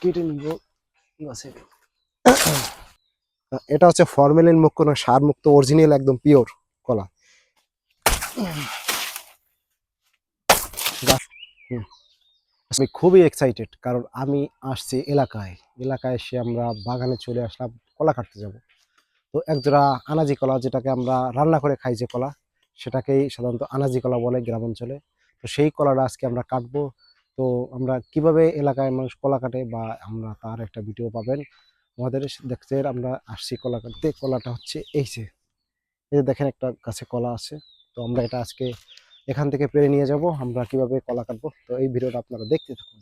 কেটে নিব গাছে। এটা হচ্ছে ফরমেলিন মুক্ত না সার মুক্ত অরিজিনাল একদম পিওর কলা গাছ। আমি খুবই এক্সাইটেড কারণ আমি আসছি এলাকায় এলাকায় এসে আমরা বাগানে চলে আসলাম কলা কাটতে যাব। তো একজোড়া আনাজি কলা যেটাকে আমরা রান্না করে খাই যে কলা সেটাকেই সাধারণত আনাজি কলা বলে গ্রাম অঞ্চলে। তো সেই কলাটা আজকে আমরা কাটবো। তো আমরা কিভাবে এলাকায় মানুষ কলা কাটে বা আমরা তার একটা ভিডিও পাবেন আমাদের দেখতে। আমরা আসছি কলা কাটতে, কলাটা হচ্ছে এই যে দেখেন একটা গাছে কলা আছে। তো আমরা এটা আজকে এখান থেকে পেরে নিয়ে যাব। আমরা কিভাবে কলা কাটবো তো এই ভিডিওটা আপনারা দেখতে থাকুন।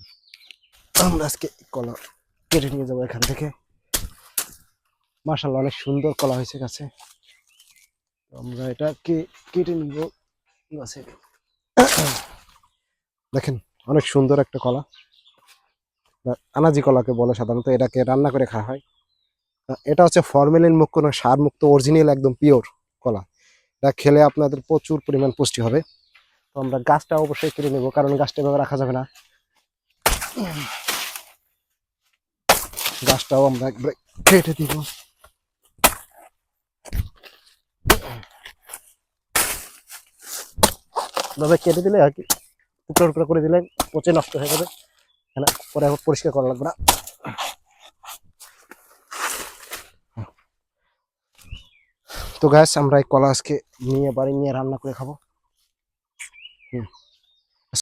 আমরা আজকে কলা কেটে নিয়ে যাবো এখান থেকে। মাশাআল্লাহ অনেক সুন্দর কলা হয়েছে গাছে। তো আমরা এটাকে কেটে নিব গাছে। দেখেন অনেক সুন্দর একটা কলা, আনাজি কলাকে বলে সাধারণত। এটাকে রান্না করে খাওয়া হয়। এটা হচ্ছে ফরমেলিন মুক্ত না সার মুক্ত অরিজিনাল একদম পিওর কলা। এটা খেলে আপনাদের প্রচুর পরিমাণ পুষ্টি হবে। তো আমরা গাছটা অবশ্যই কেটে নেব কারণ গাছটা এভাবে রাখা যাবে না। গাছটাও আমরা একবারে কেটে দিব। ভাবে কেটে দিলে আর কি টুকরো টুকরো করে দিলে পচে নষ্ট হয়ে যাবে, পরে আবার পরিষ্কার করা লাগবে না। তো গ্যাস আমরা এই কলা আজকে নিয়ে বাড়ি নিয়ে রান্না করে খাবো।